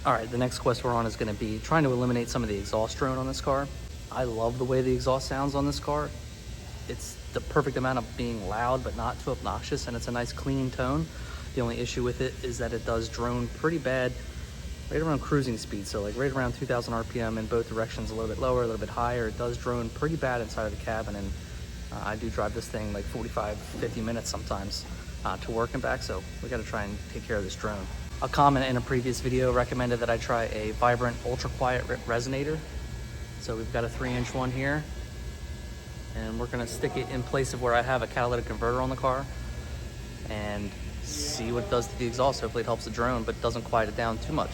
All right, the next quest we're on is going to be trying to eliminate some of the exhaust drone on this car. I love the way the exhaust sounds on this car. It's the perfect amount of being loud but not too obnoxious, and it's a nice clean tone. The only issue with it is that it does drone pretty bad right around cruising speed, so like right around 2,000 RPM in both directions, a little bit lower, a little bit higher. It does drone pretty bad inside of the cabin, and I do drive this thing like 45-50 minutes sometimes to work and back, so we got to try and take care of this drone. A comment in a previous video recommended that I try a vibrant ultra quiet resonator, so we've got a 3-inch one here, and we're going to stick it in place of where I have a catalytic converter on the car and see what it does to the exhaust. Hopefully it helps the drone but doesn't quiet it down too much.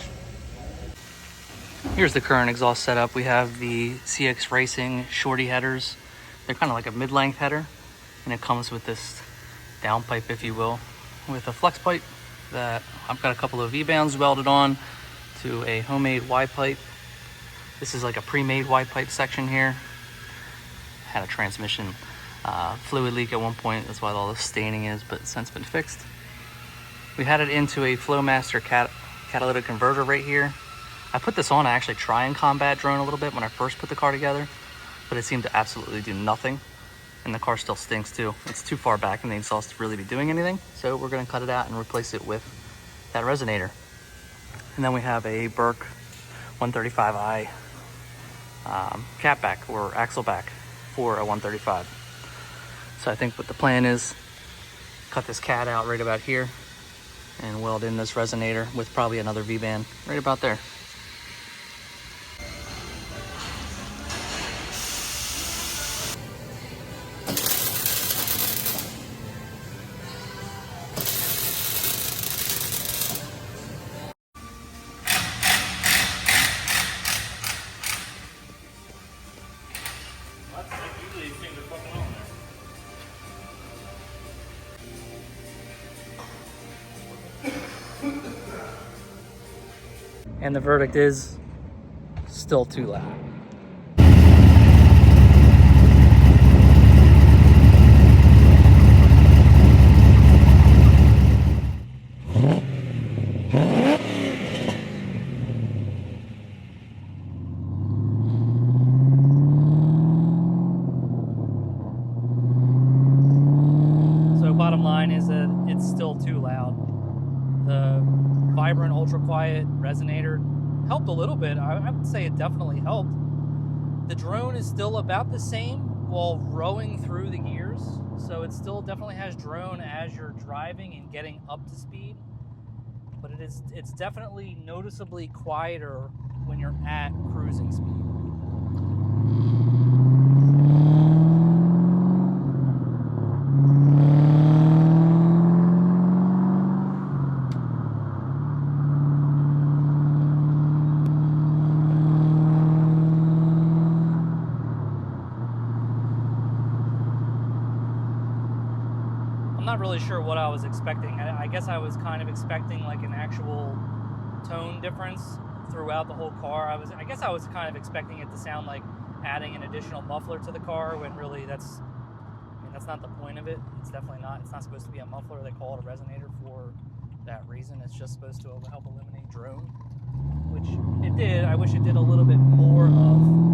Here's the current exhaust setup. We have the CX Racing shorty headers. They're kind of like a mid-length header, and it comes with this downpipe, if you will, with a flex pipe that I've got a couple of V-bands welded on to a homemade Y pipe. This is like a pre-made Y pipe section here. Had a transmission fluid leak at one point, that's why all the staining is, but it's since been fixed. We had it into a Flowmaster catalytic converter right here. I put this on to actually try and combat drone a little bit when I first put the car together, but it seemed to absolutely do nothing, and the car still stinks too. It's too far back in the exhaust to really be doing anything, so we're going to cut it out and replace it with that resonator. And then we have a Burke 135i cap back or axle back for a 135. So I think what the plan is, cut this cat out right about here and weld in this resonator with probably another V-band right about there. And the verdict is still too loud. So bottom line is that it's still too loud. The vibrant ultra quiet resonator helped a little bit. I would say it definitely helped. The drone is still about the same while rowing through the gears, so it still definitely has drone as you're driving and getting up to speed, but it's definitely noticeably quieter when you're at cruising speed. I'm not really sure what I was expecting. I guess I was kind of expecting like an actual tone difference throughout the whole car. I guess I was kind of expecting it to sound like adding an additional muffler to the car, when really that's not the point of it. It's definitely not. It's not supposed to be a muffler. They call it a resonator for that reason. It's just supposed to help eliminate drone, which it did. I wish it did a little bit more of.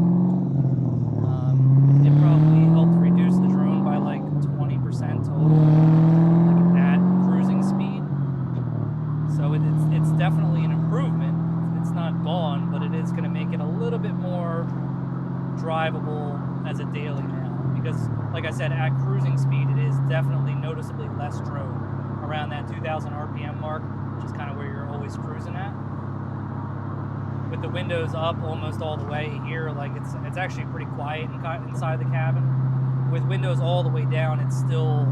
It probably helped reduce the drone by like 20% total, like at cruising speed. So it's definitely an improvement. It's not gone, but it is going to make it a little bit more drivable as a daily now. Because, like I said, at cruising speed, it is definitely noticeably less drone around that 2,000 RPM mark, which is kind of where you're always cruising at. With the windows up almost all the way here, like it's actually pretty quiet inside the cabin. With windows all the way down, it still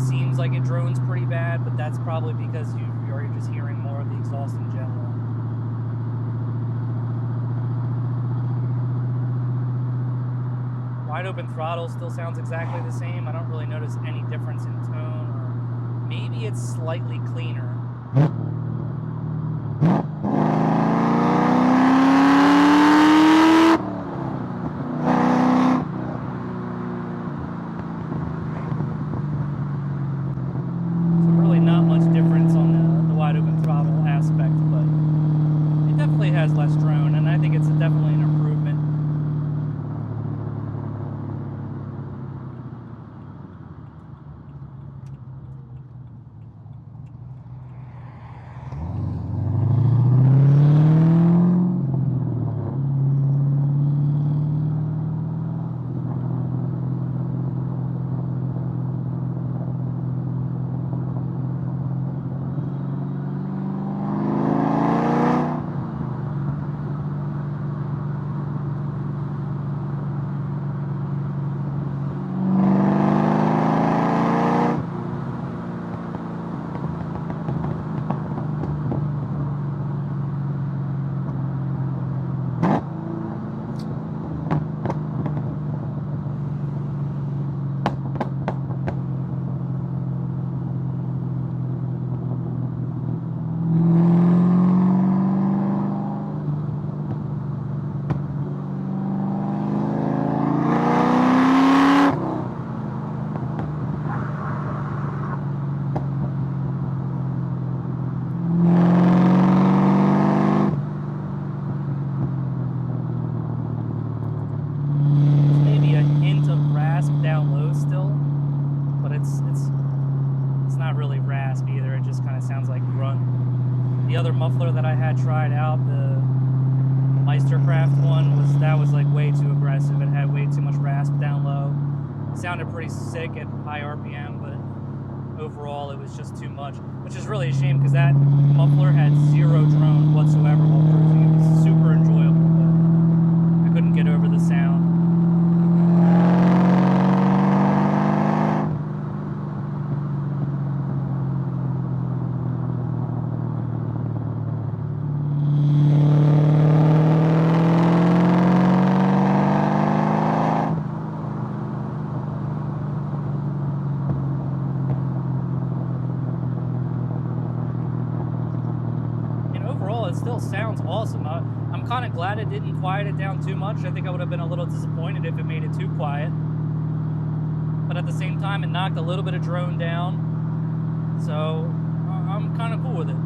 seems like it drones pretty bad, but that's probably because you're just hearing more of the exhaust in general. Wide open throttle still sounds exactly the same. I don't really notice any difference in tone, or maybe it's slightly cleaner. So really not much difference on the wide open throttle aspect, but The other muffler that I had tried out, the Meistercraft one, was like way too aggressive. It had way too much rasp down low. It sounded pretty sick at high RPM, but overall it was just too much, which is really a shame because that muffler had zero drone whatsoever while cruising. It was super enjoyable, but I couldn't get over the sound. It still sounds awesome. I'm kind of glad it didn't quiet it down too much. I think I would have been a little disappointed if it made it too quiet. But at the same time, it knocked a little bit of drone down. So I'm kind of cool with it.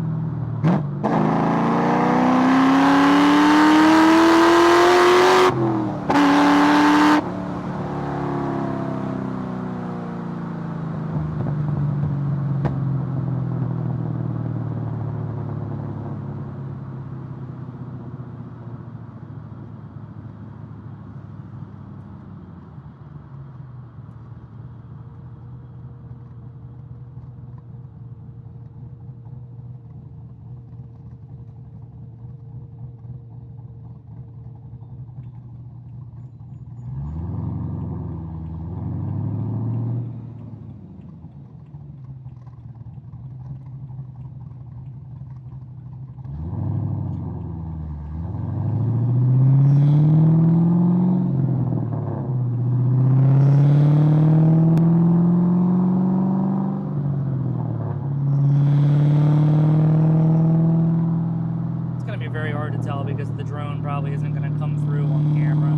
Because the drone probably isn't going to come through on camera.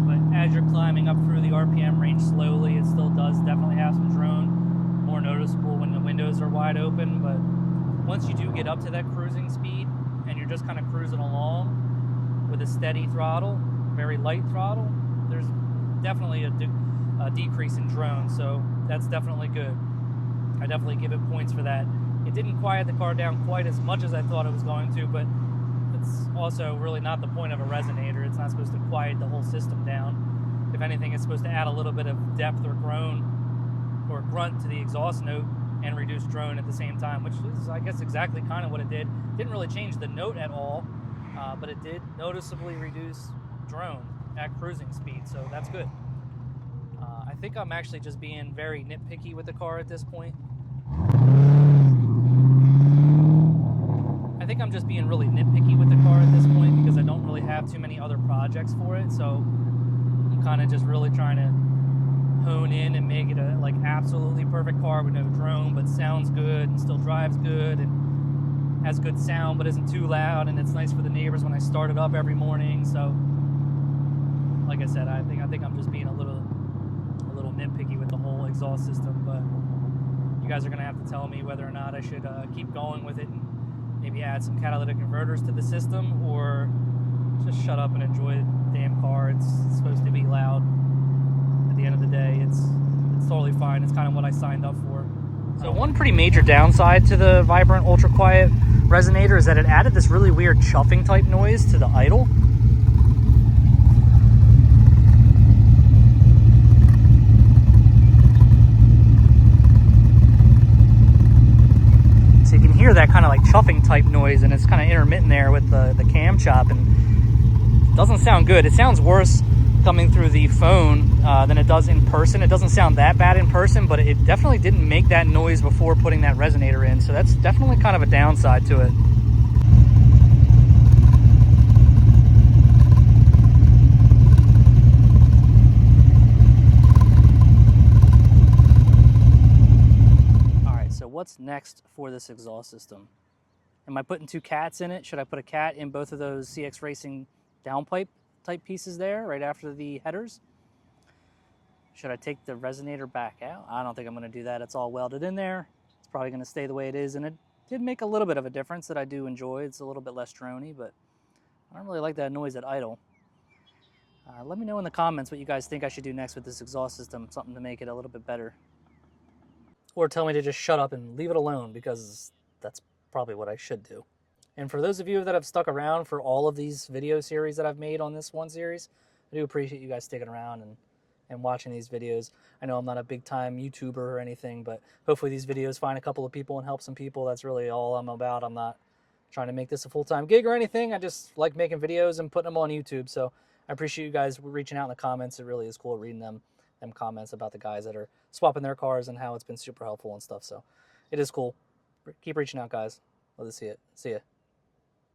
But as you're climbing up through the RPM range slowly, it still does definitely have some drone. More noticeable when the windows are wide open, but once you do get up to that cruising speed and you're just kind of cruising along with a steady throttle, very light throttle, there's definitely a decrease in drone, so that's definitely good. I definitely give it points for that. It didn't quiet the car down quite as much as I thought it was going to, but it's also really not the point of a resonator. It's not supposed to quiet the whole system down. If anything, it's supposed to add a little bit of depth or groan or grunt to the exhaust note and reduce drone at the same time, which is, I guess, exactly kind of what it did. Didn't really change the note at all, but it did noticeably reduce drone at cruising speed, so that's good. I think I'm actually just being very nitpicky with the car at this point. I think I'm just being really nitpicky with the car at this point because I don't really have too many other projects for it, so I'm kind of just really trying to hone in and make it a like absolutely perfect car with no drone, but sounds good and still drives good and has good sound but isn't too loud, and it's nice for the neighbors when I start it up every morning. So like I said, I think I'm just being a little nitpicky with the whole exhaust system, but you guys are gonna have to tell me whether or not I should keep going with it and maybe add some catalytic converters to the system, or just shut up and enjoy the damn car. It's supposed to be loud. At the end of the day, it's totally fine. It's kind of what I signed up for. So one pretty major downside to the Vibrant Ultra Quiet Resonator is that it added this really weird chuffing type noise to the idle. So you can hear that kind of like chuffing type noise, and it's kind of intermittent there with the cam chop, and it doesn't sound good. It sounds worse coming through the phone than it does in person. It doesn't sound that bad in person, but it definitely didn't make that noise before putting that resonator in, so that's definitely kind of a downside to it. What's next for this exhaust system? Am I putting two cats in it? Should I put a cat in both of those CX Racing downpipe type pieces there right after the headers? Should I take the resonator back out? I don't think I'm going to do that. It's all welded in there. It's probably going to stay the way it is, and it did make a little bit of a difference that I do enjoy. It's a little bit less drony, but I don't really like that noise at idle. Let me know in the comments what you guys think I should do next with this exhaust system, something to make it a little bit better. Or tell me to just shut up and leave it alone, because that's probably what I should do. And for those of you that have stuck around for all of these video series that I've made on this one series, I do appreciate you guys sticking around and watching these videos. I know I'm not a big time YouTuber or anything, but hopefully these videos find a couple of people and help some people. That's really all I'm about. I'm not trying to make this a full-time gig or anything. I just like making videos and putting them on YouTube. So I appreciate you guys reaching out in the comments. It really is cool reading them comments about the guys that are swapping their cars and how it's been super helpful and stuff. So it is cool. Keep reaching out, guys. Love to see it. See ya.